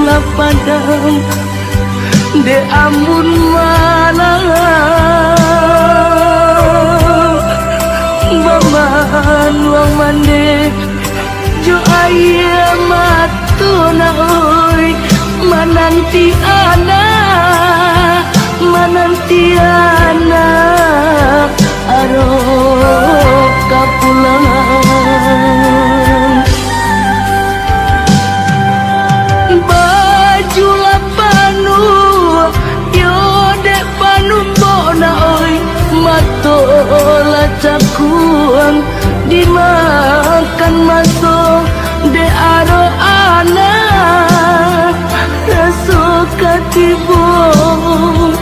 lapadang de amun malang baman wang mande jo aya matuna oi mananti ana arok kapulang baju lapanu yo dek panumbona oi matola cakuang dimakan masuk de aro anak rasuk katibong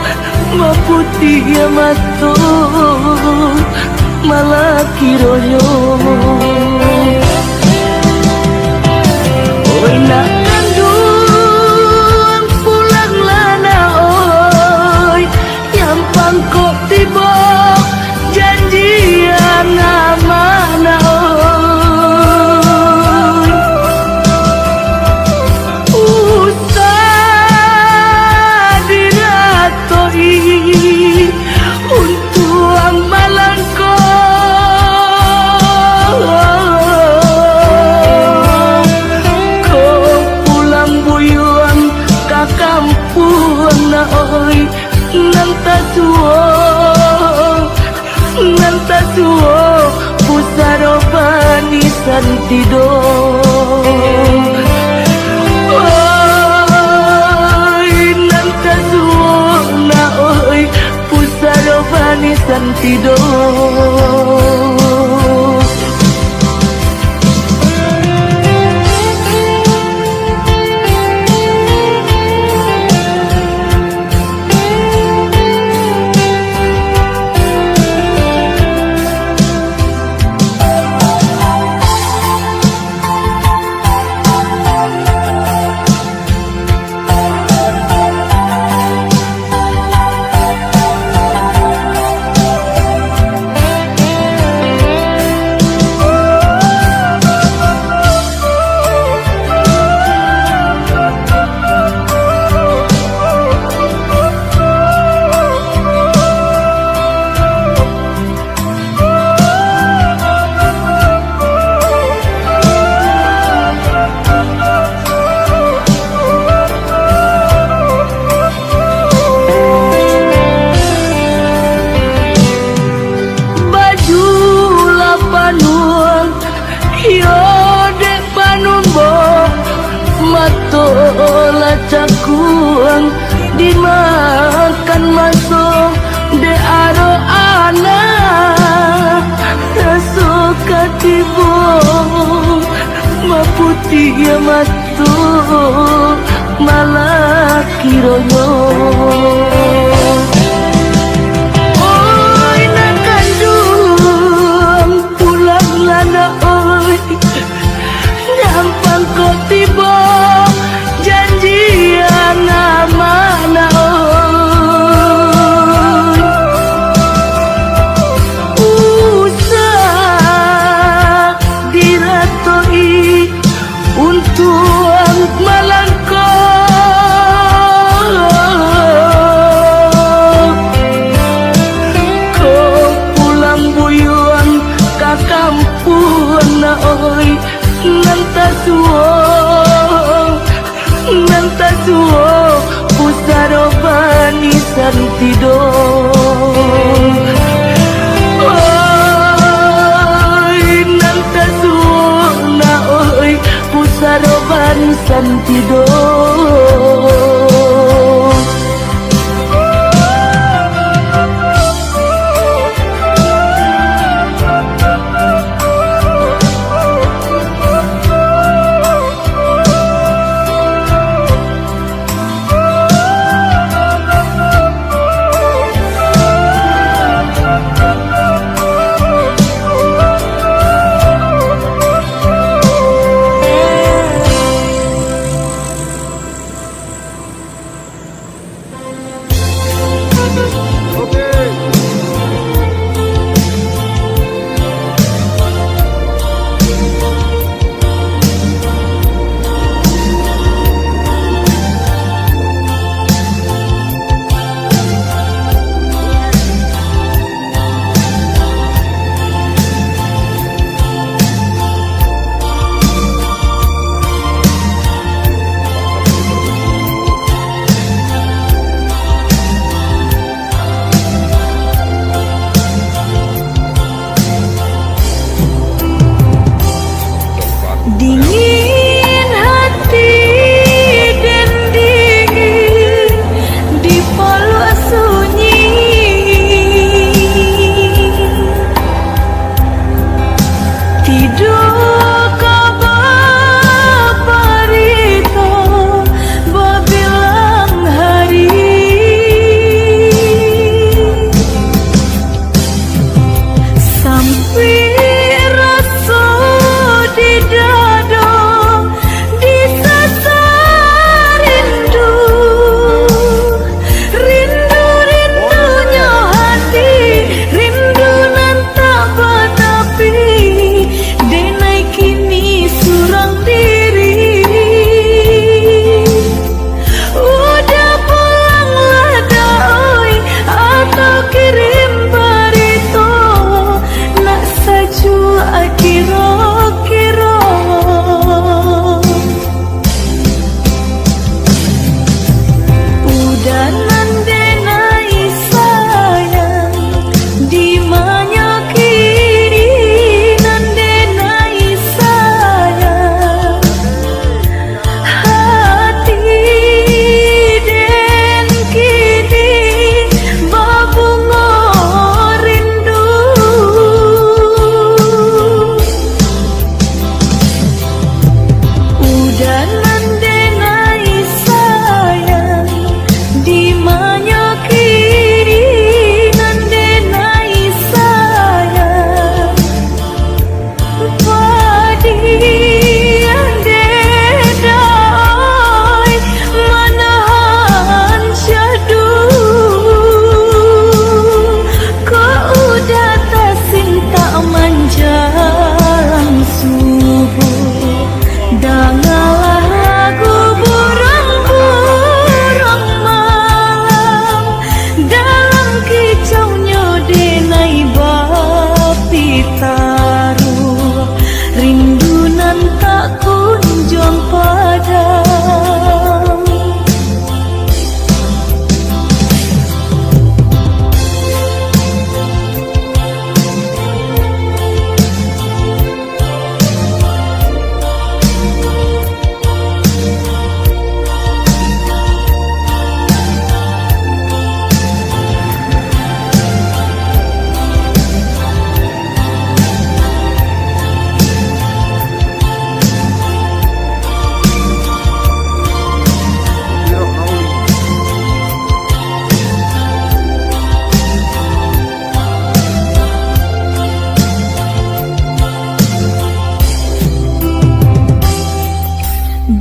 maputi ya matuk malah kiroyo oi nak kandung pulang lana oi yang pangkok tiba janjian mana oi usah diratoi untuang malangko kau pulang buyuan ke kampung na oi nantasuo pusaro panisan tidong oi nantasuo na oi pusaro panisan tidong matola cakuang dimakan masuk de aro anak rasuk katibong maputi ya matuk malah kiroyo oi nak kandung pulang lana oi gampang kok tiba janjian mana oi usah diratoi untuang malangko kau pulang buyuan ke kampung na oi nantasuo pusaro panisan tidong oi nantasuo na oi pusaro panisan tidong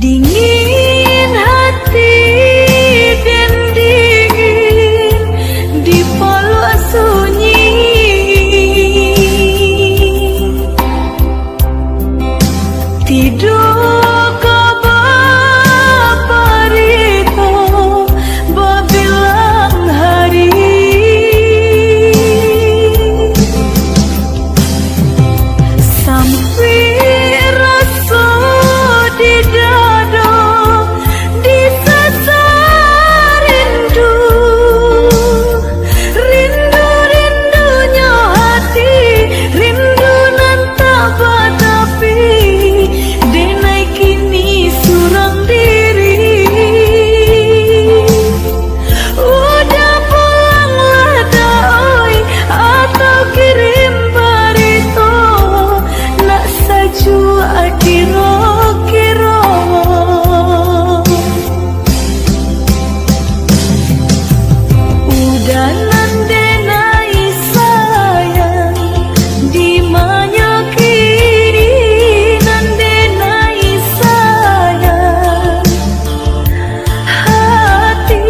Dingin hati dan dingin di palua sunyi, tidur kabarito babilang hari, sampai rasa di dada disasar rindu, rindu-rindunya hati, rindu nan tak batapi, denai kini surang diri. Udah pulanglah doi, atau kirim barito, nak sajua kiro-kiro. Udah nandenai sayang, di mana kini nandenai sayang, hati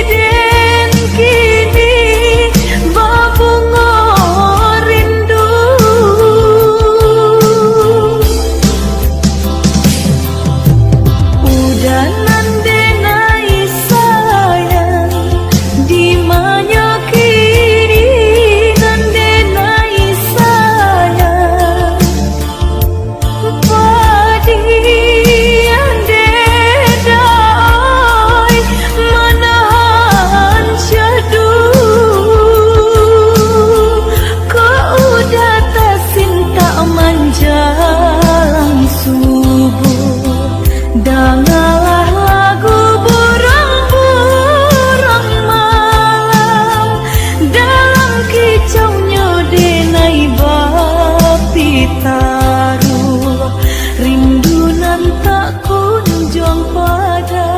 den kini babungo rindu. Udah nandenai sayang, di mana kini nandenai sayang, padi ande dai manahan syadu, kau udah tak cinta menjelang subuh, dengarlah lagu burung-burung malam, dalam kicaunya denai bapi taruh, rindu nan tak kunjung padam.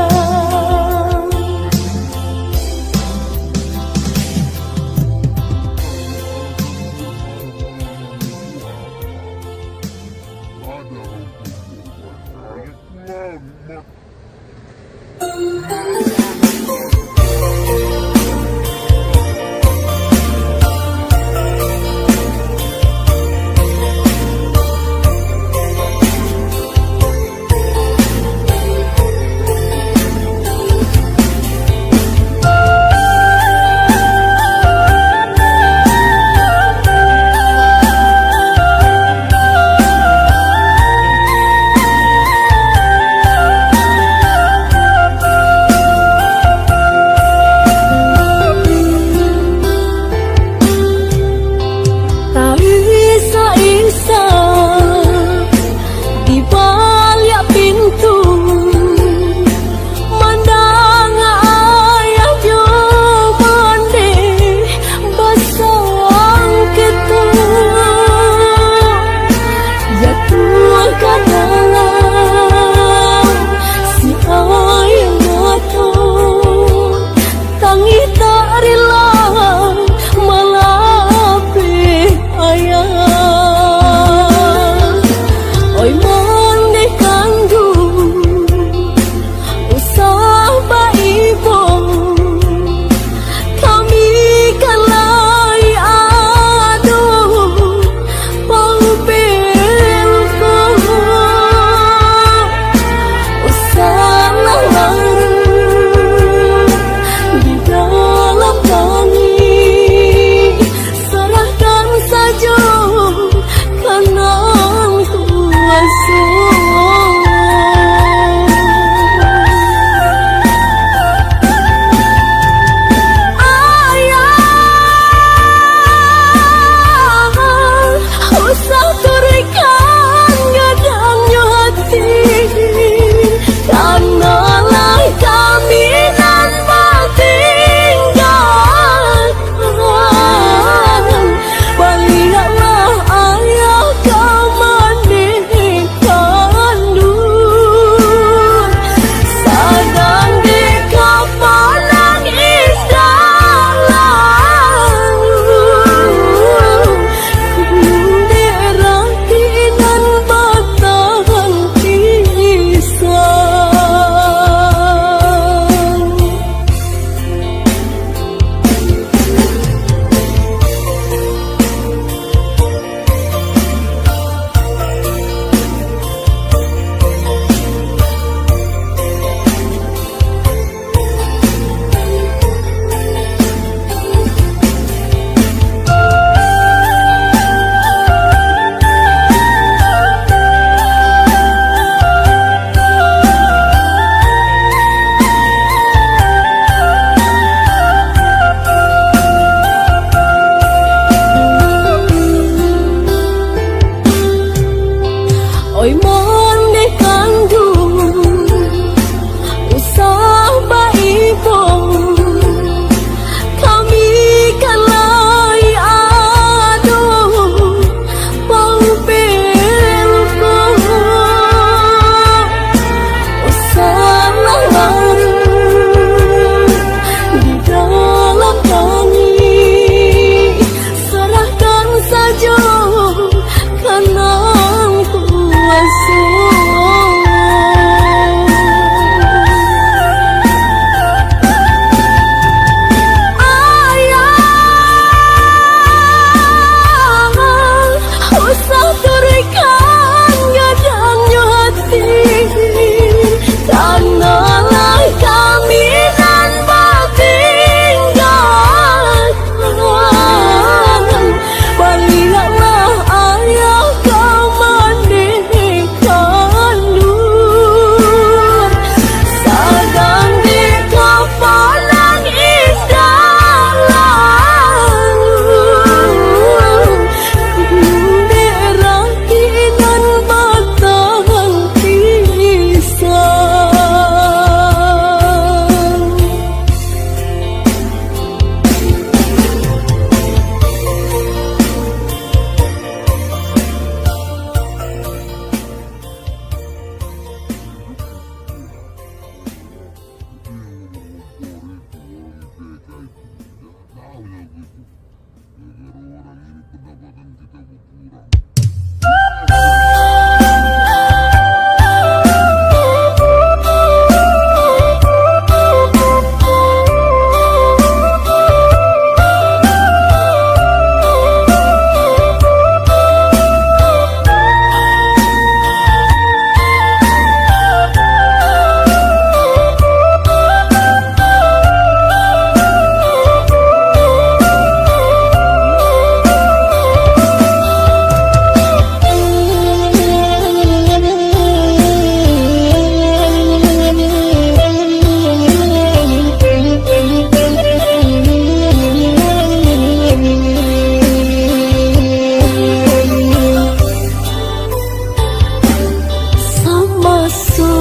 rasa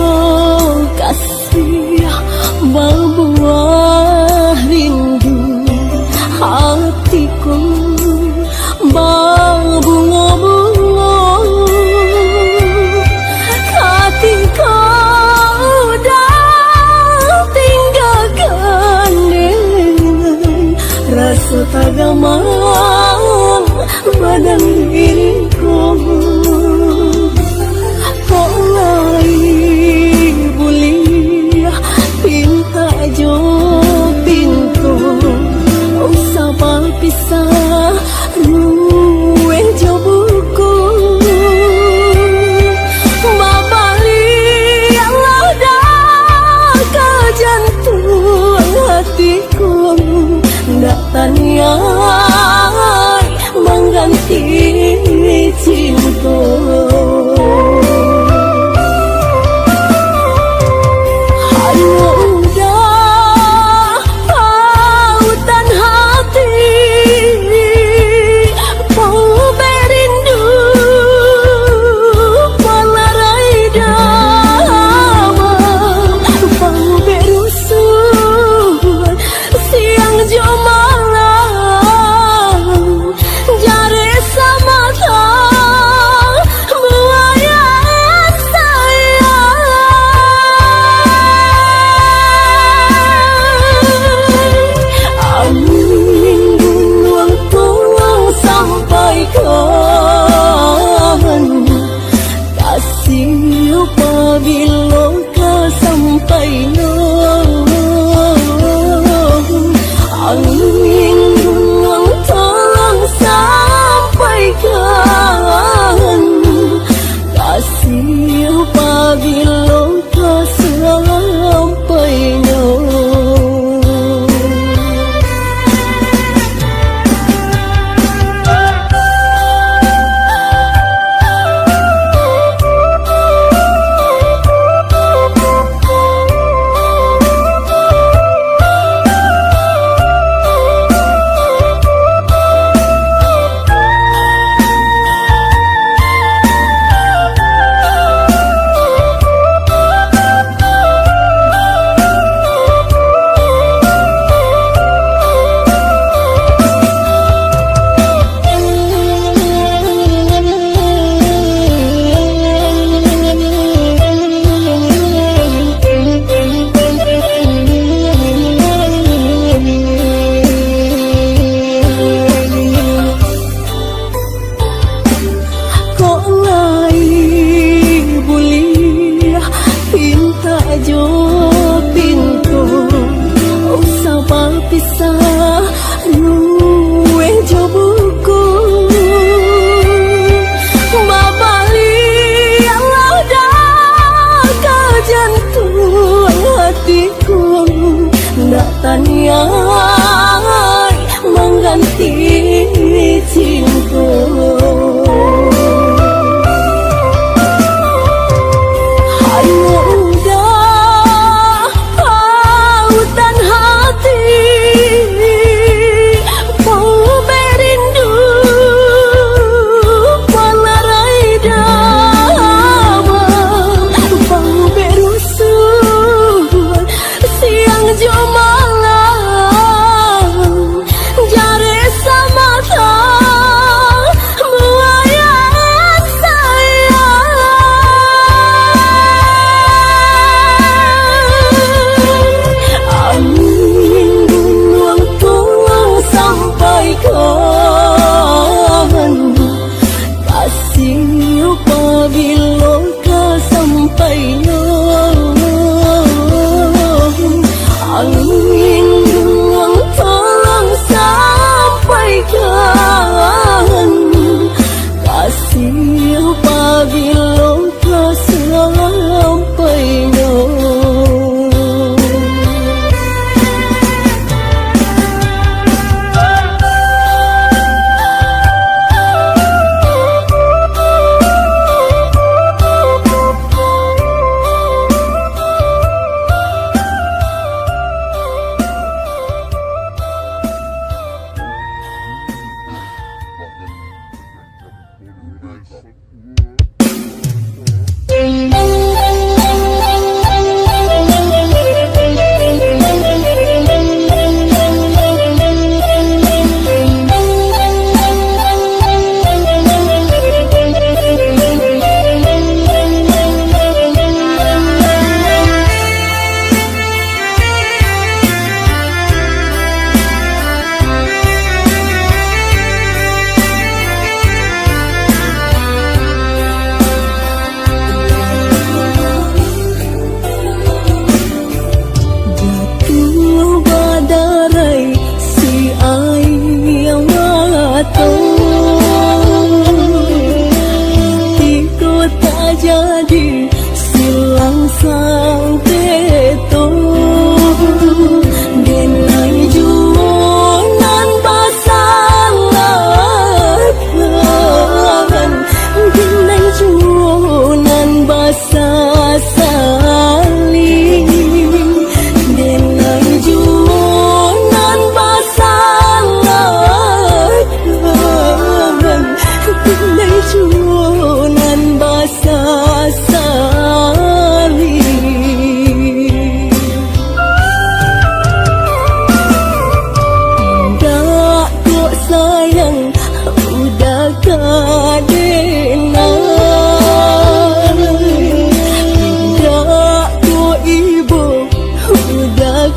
kasih berbuah rindu, hatiku berbunga-bunga ketika dah tinggalkan dengan rasa tagaman badan diriku. Pisah ruwe jobuku babali Allah dah ke jantung hatiku ndak tanyai mengganti cinta. Apabila kau sampai angin buang tolong sampaikan kasih apabila kau sampai pisah ruwe jobuku babali Allah dah ke jantung hatiku ndak tanyai mengganti cinta.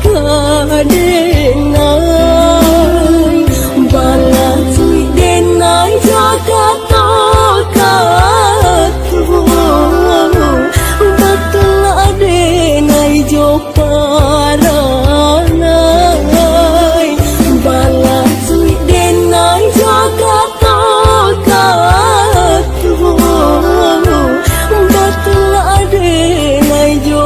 kadenai bala cui denai jaga to katu betul adenai jo paranai bala cui denai jaga to katu betul adenai jo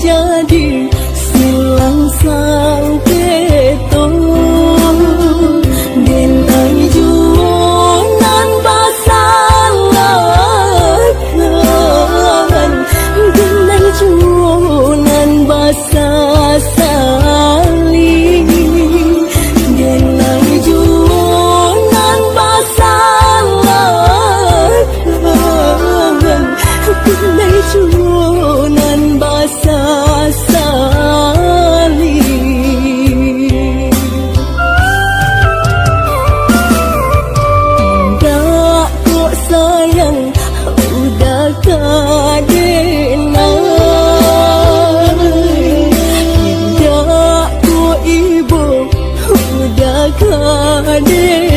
jadi silang sang keto denai junan basalakan denai junan basasali denai junan basalakan denai junan basasali ndak kok sayang udah kadenai ndak kok ibu udah kadenai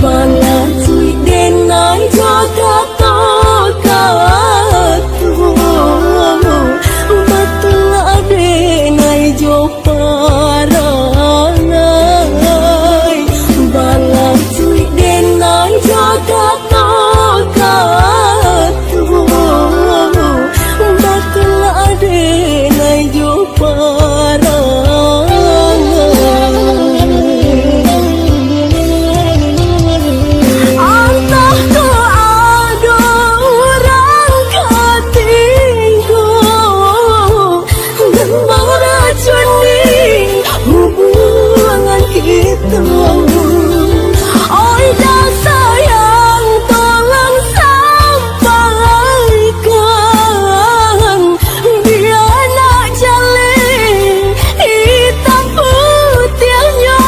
bala cui denai jaga to katu betul adenai jo paranai bala cui denai jaga to katu betul adenai jo oi dah sayang tolong sampaikan dia nak jalin hitam putihnya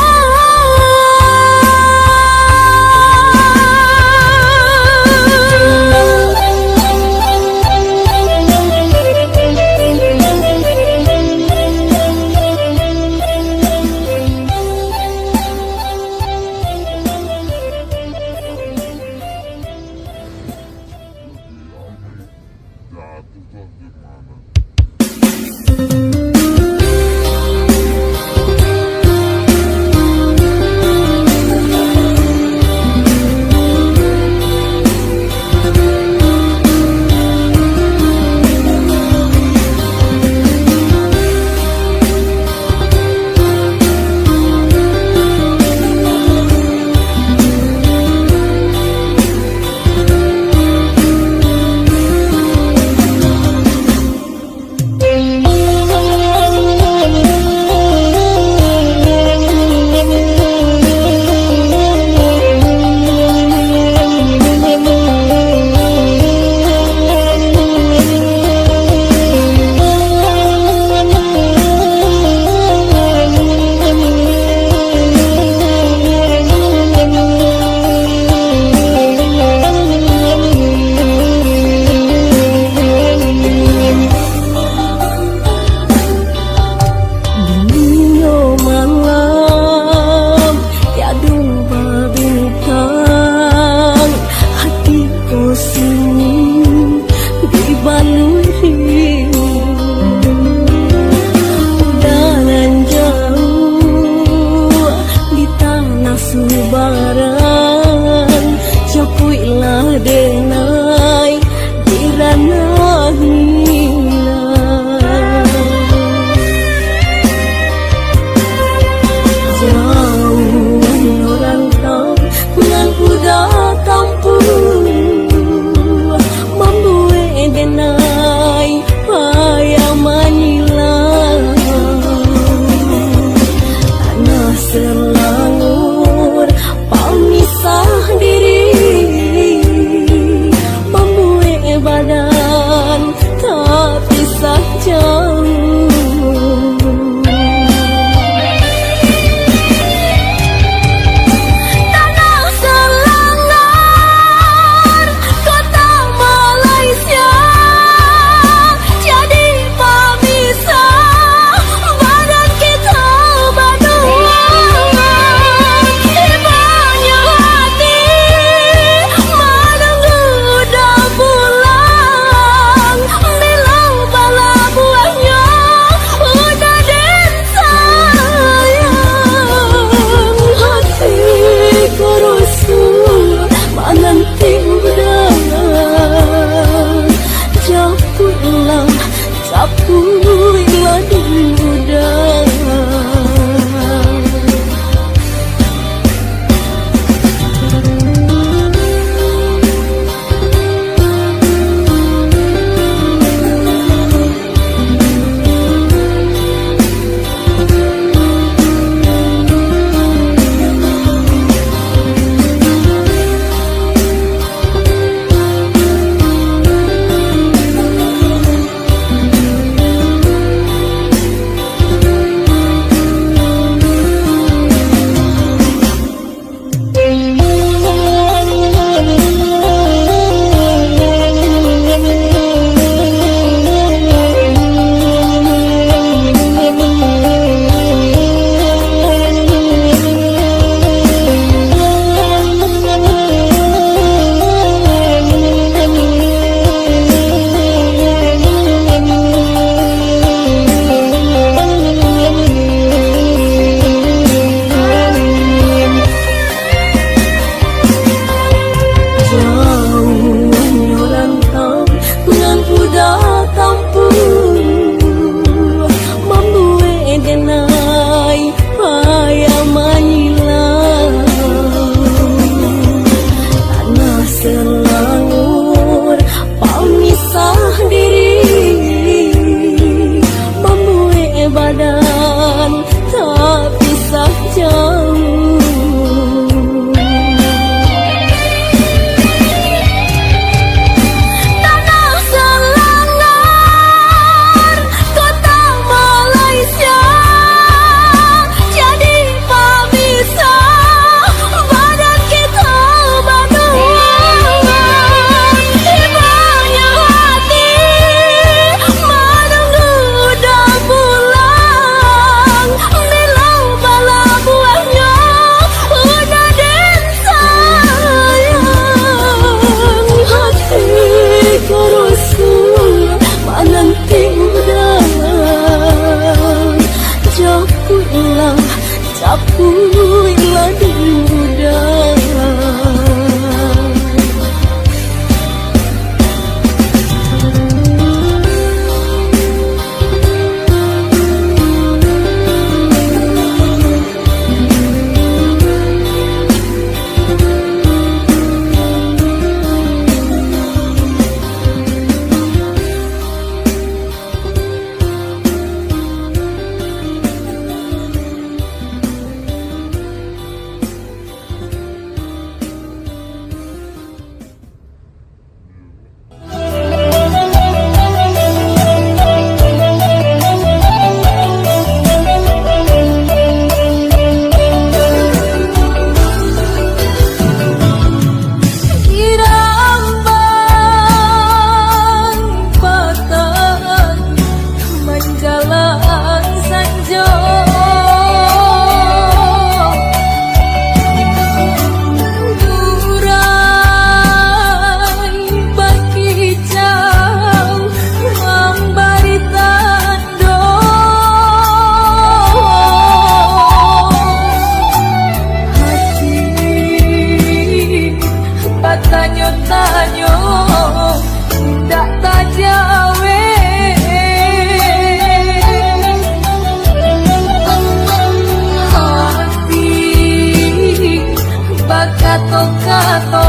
kato-kato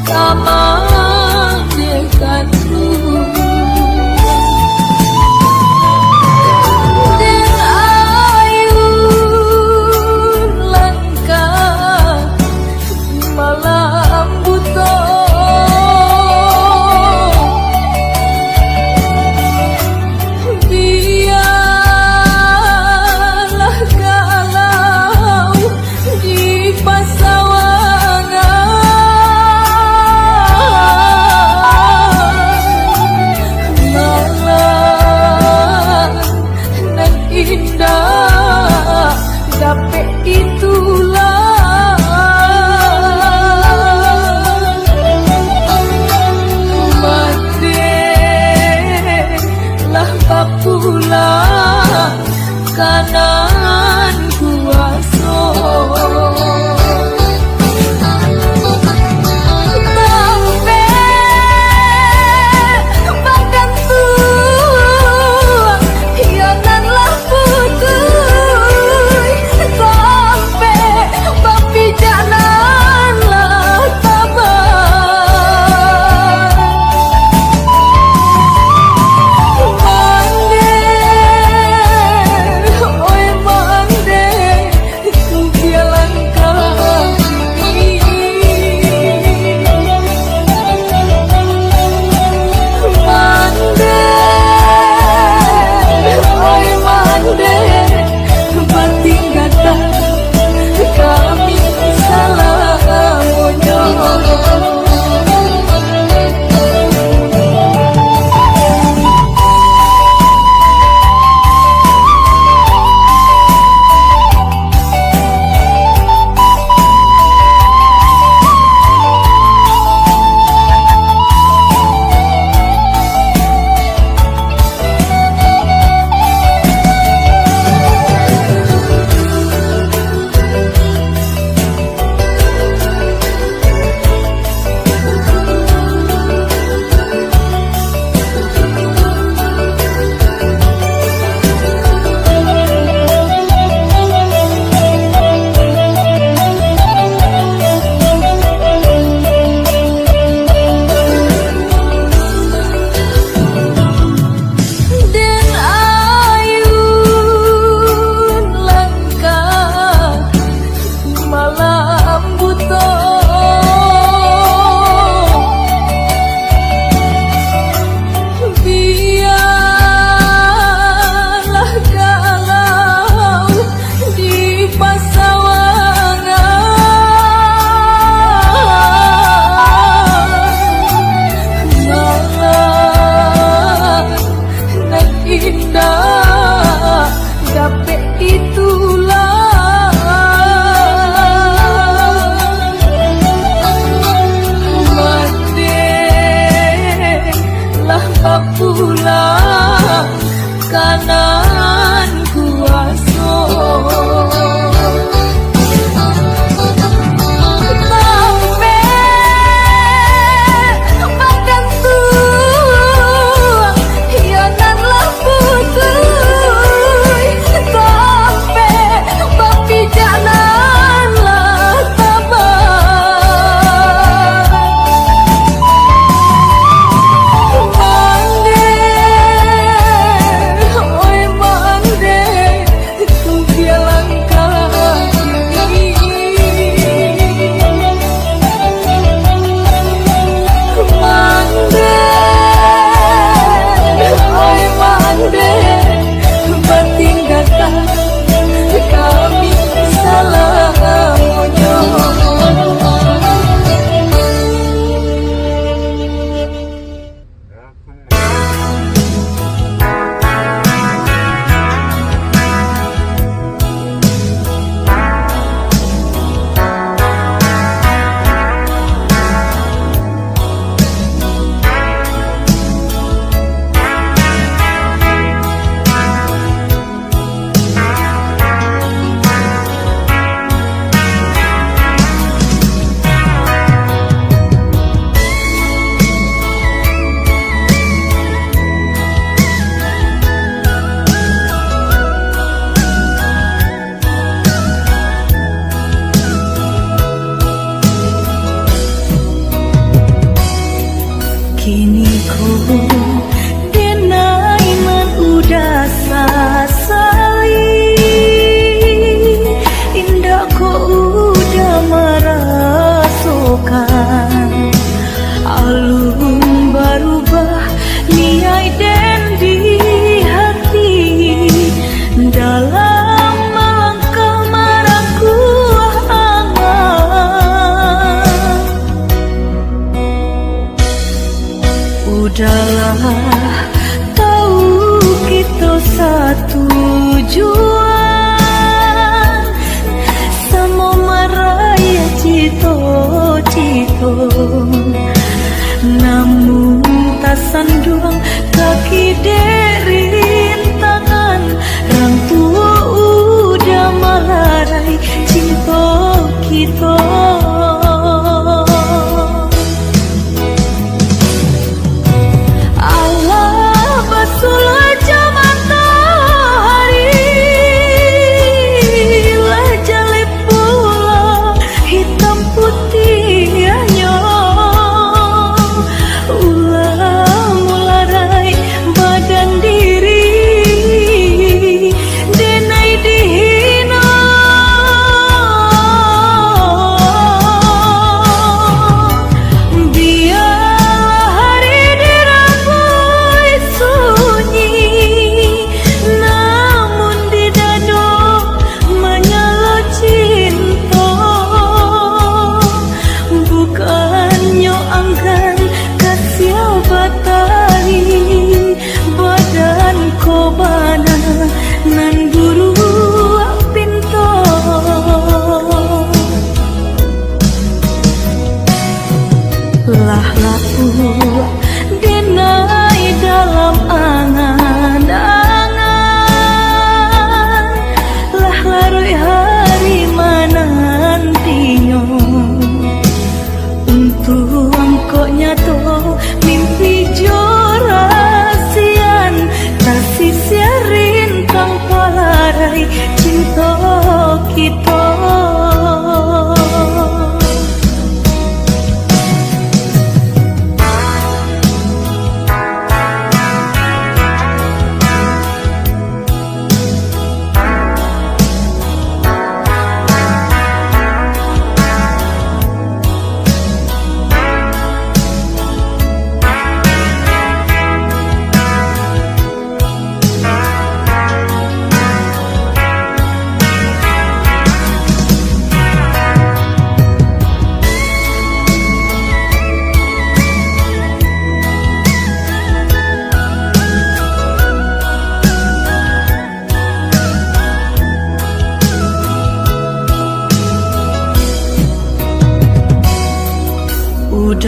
sama dekatku. Den ayu langkah malam buta, biarlah galau di pasawangan, malam nan indah tapi itulah lah bakula kanan kuaso. Tampe bahkan tuh yonan lah putui, tampe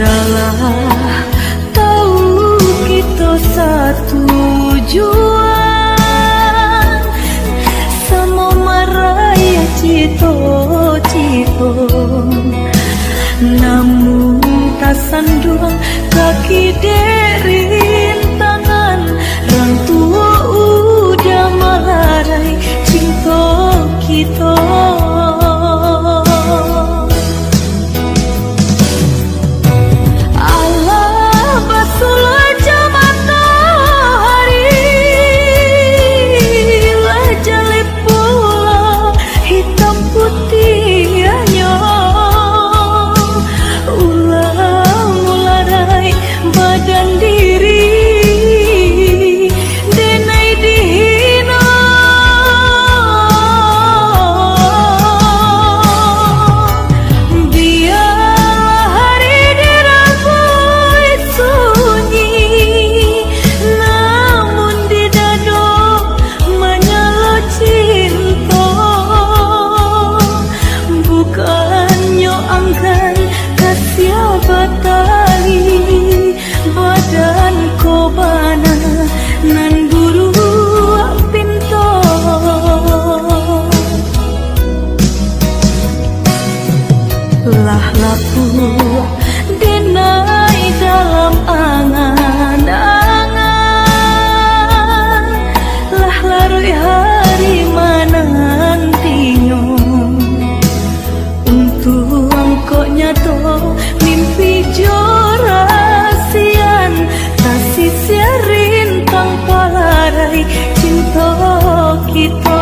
Adalah tahu kita satu tujuan, sama maraya cito-cito, namun tak sanduang kaki derin tangan, orang tua udah melarai cinta kita. Lah laku denai dalam angan-angan, lah larui hari menantinya untuk engkau nyato mimpi jorasian, tak sisiarin tanpa larai cinta kita.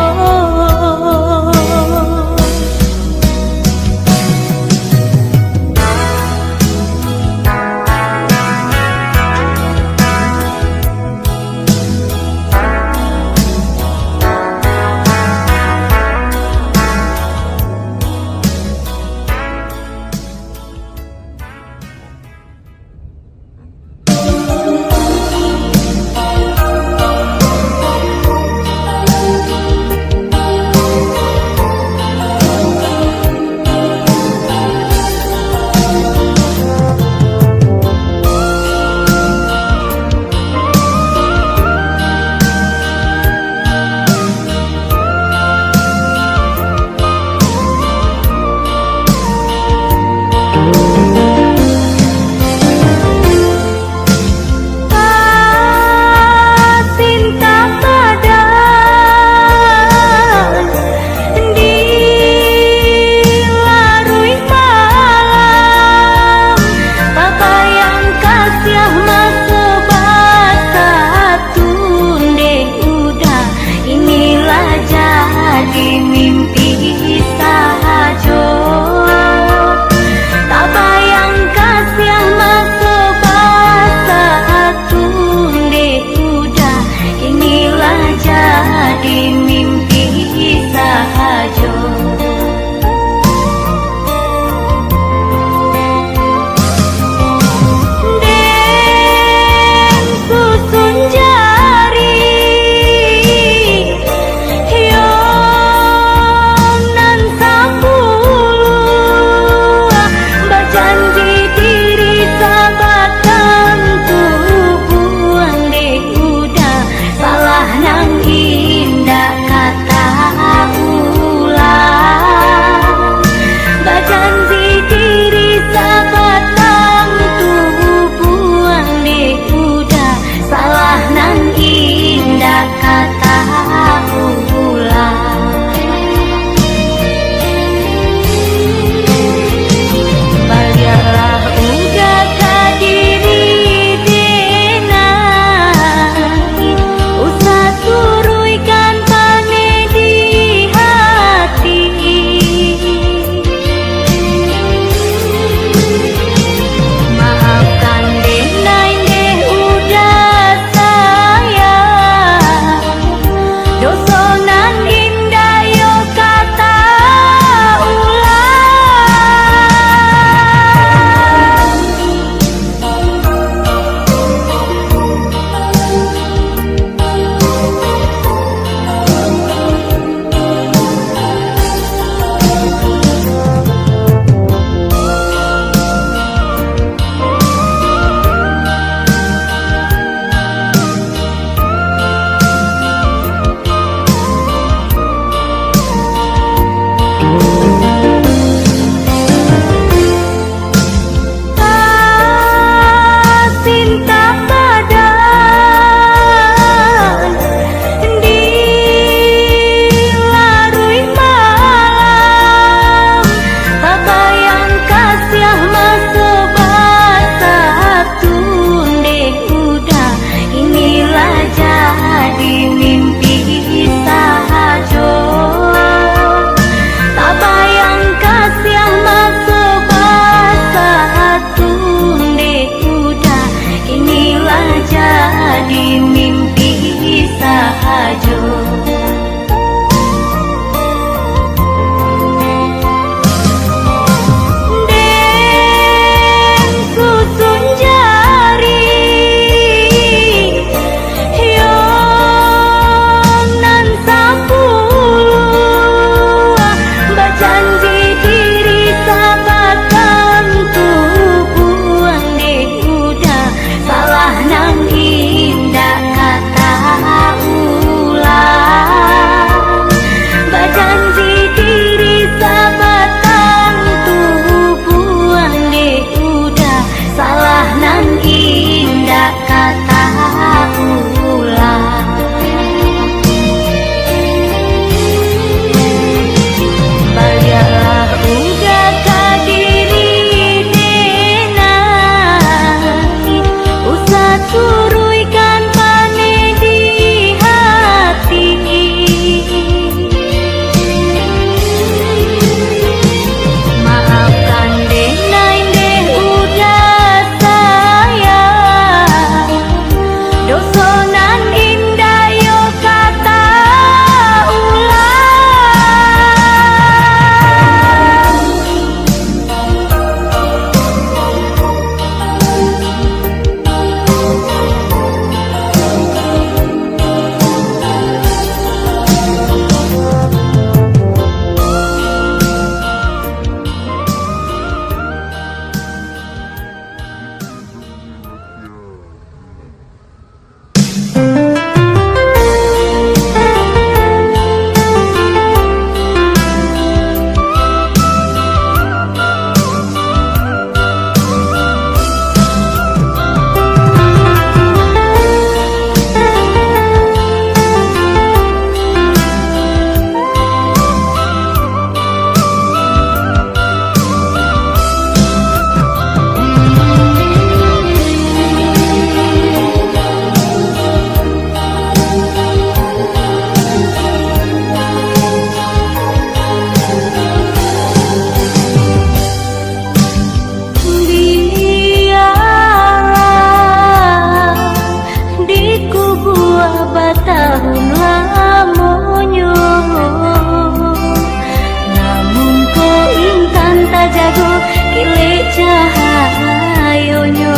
cahayonyo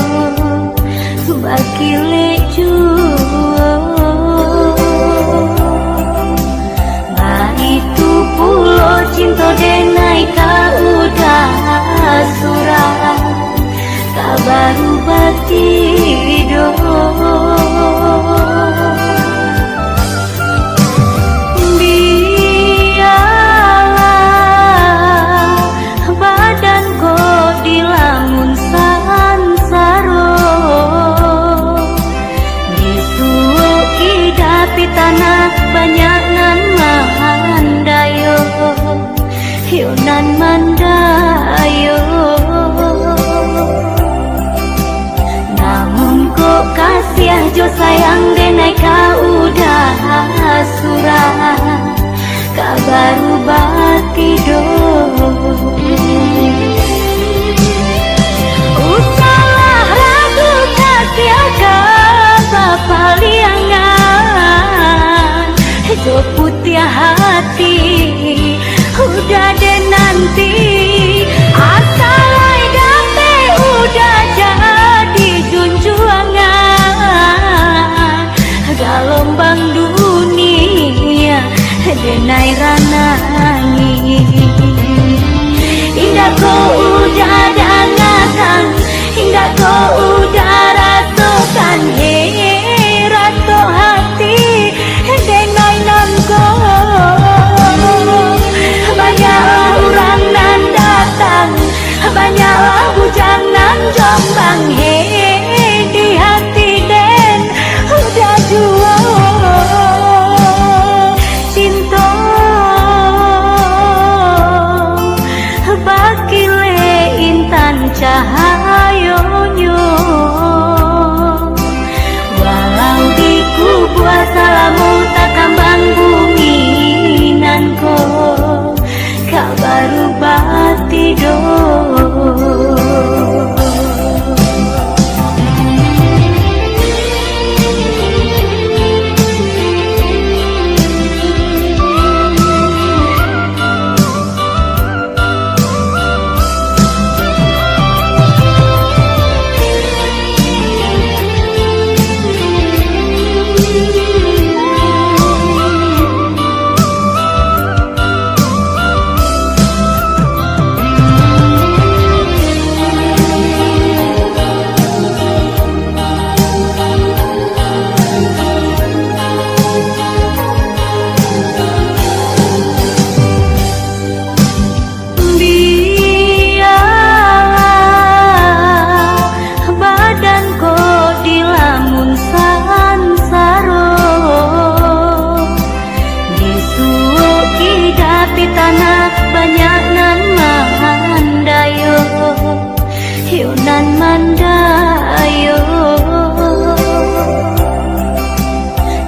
bakile juo itu pulo cinta denai ka udah surah kabaru batido tanah banyak nan mandayo yo nan mandayo namun kok kasih jo sayang denai ka udah surah kabaru batido usalah ragu kasih ka papaliangan jo putih hati udah deh nanti asal date udah jadi junjuangan galombang dunia denai ranangi indah kau udah dangatan indah kau udah rasakan rato hati denai nanko banyak orang nan datang banyak bujang nan jombang di hati den udah jua cinta bakile intan cahayonyo walau di kubur salamu tak kambang bumi nanko kabaru batido tanah banyak nan mandayo yo nan mandayo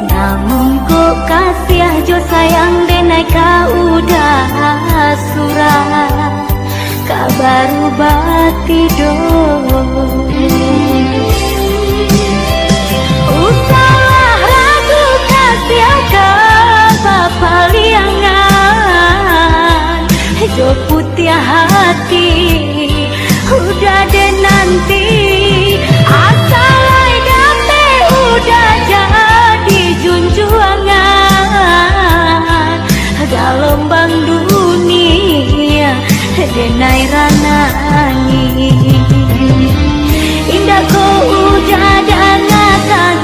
namun kok kasih jo sayang denai ka udah surah kabaru batido usalah ragu kasih ka papaliangan jo putih hati udah deh nanti asal date udah jadi junjuangan galombang dunia denai ranangi indah kau udah dangatan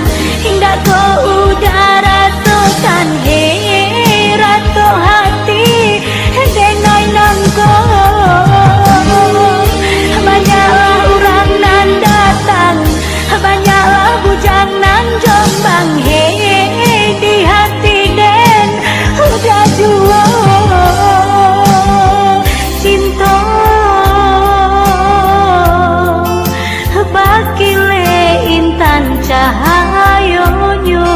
indah kau udah rasakan rato hati denai nangko banyak orang nan datang banyak bujang nan jombang di hati den udah jua cinta bakile intan cahayonyo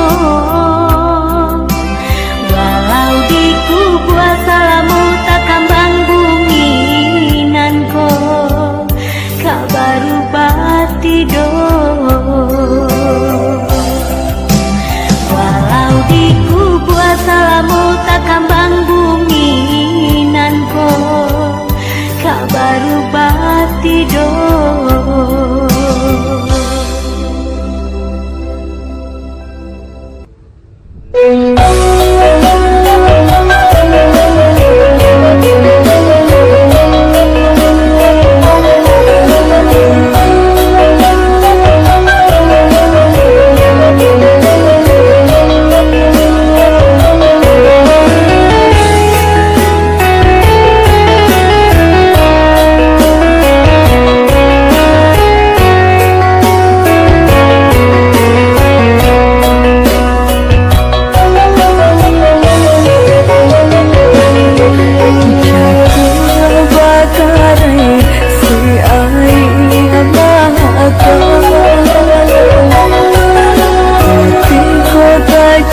walau di kubur salamu tak kambang bumi nanko kabaru batido walau di kubur salamu tak kambang bumi nanko kabaru batido tido.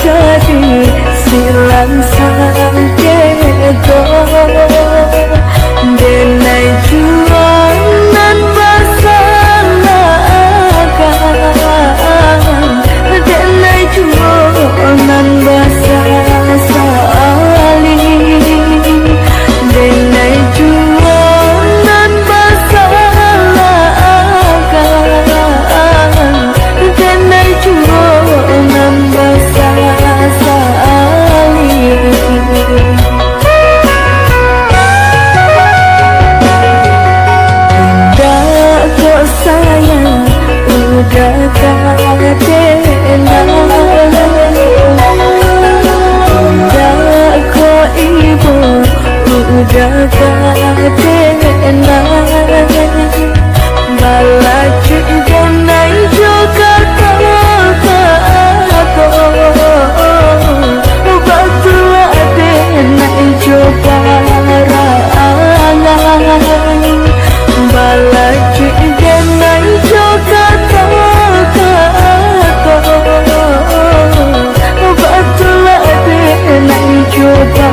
Jadi silang sang kedo denai jualan basalakan denai jualan basasali denai jualan basalakan denai jualan udah kadena udah ko ibu udah kadena balaci denai juga kata betul denai coba rangan balaci denai juga coba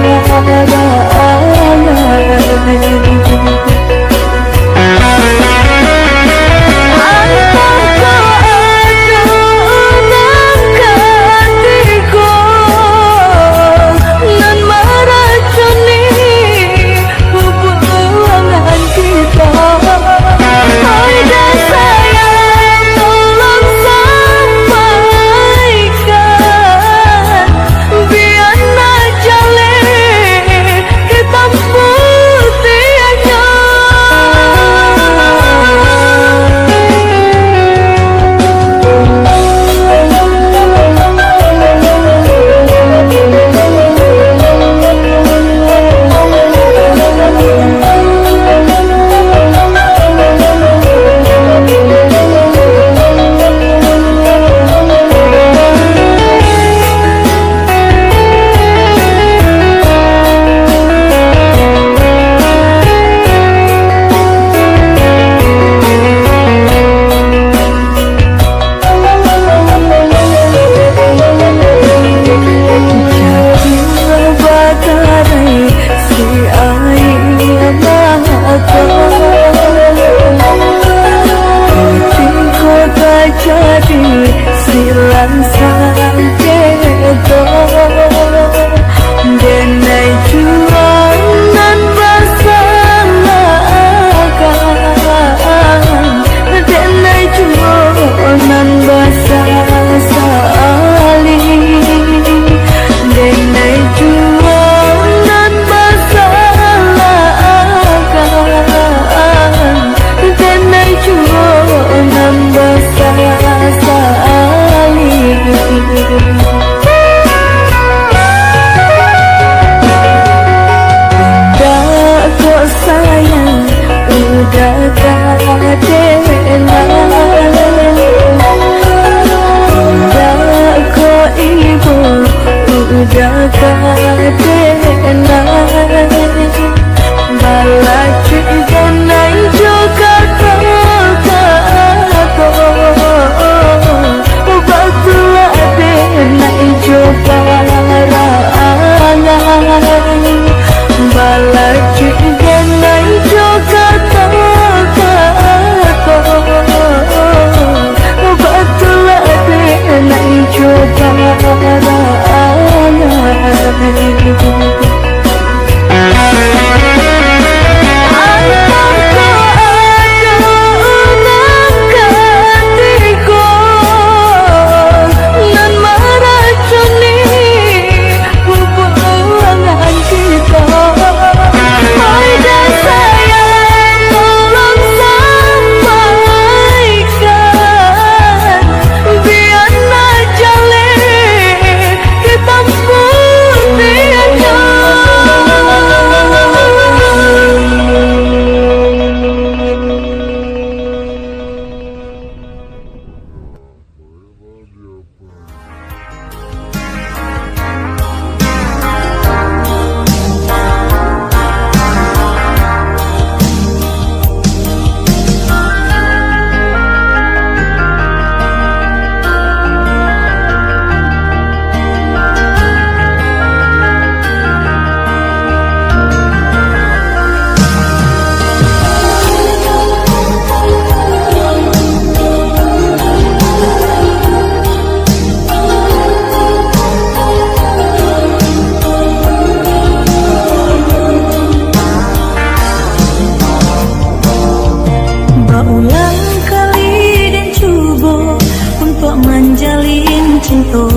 Berulang kali dan coba untuk menjalin cinta,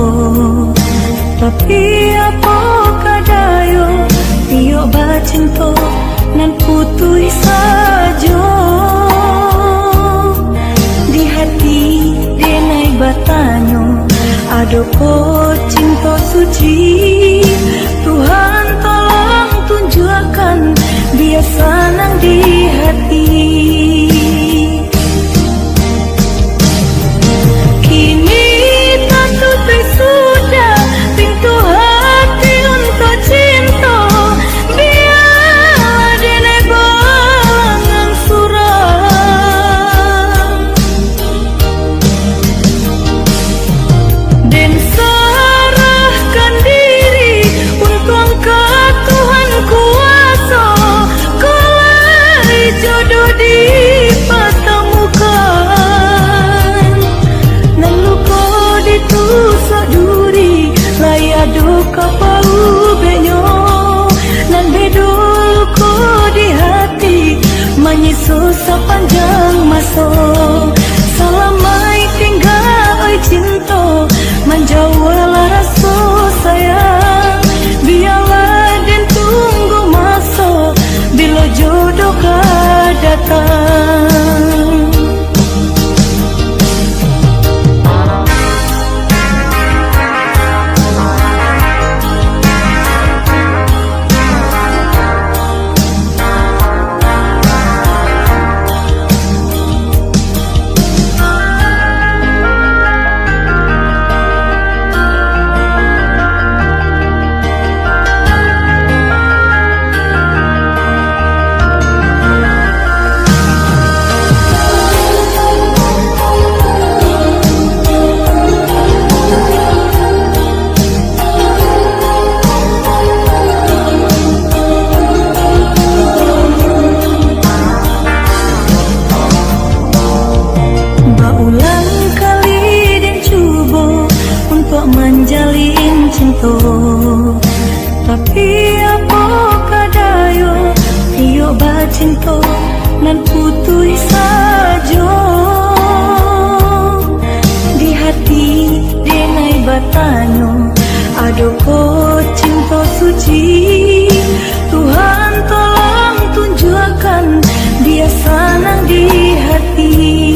tapi apakah dayo tiok bacinta nan putus saja. Di hati denai bertanya, adakah cinta suci? Tuhan tolong tunjukkan biar senang di hati. Kini tak tutup sudah pintu hati untuk cinta. Biar denai balangan suram dan serahkan diri untuk Engkau Tuhan kuasa. Kalau jodoh dipertemukan, nan luka ditusuk duri, layak duka bau benyo, nan bedul ko di hati, menyusul sepanjang masa. Selamai tinggal oi cinta, menjauhlah rasa sayang. Biarlah dan tunggu masa, bila jodoh kau datang. Berulang kali dan coba untuk menjalin cinta, tapi apakah dayo tiok bacinta nan putus saja. Di hati denai bertanya, adakah cinta suci? Tuhan tolong tunjukkan biar senang di hati.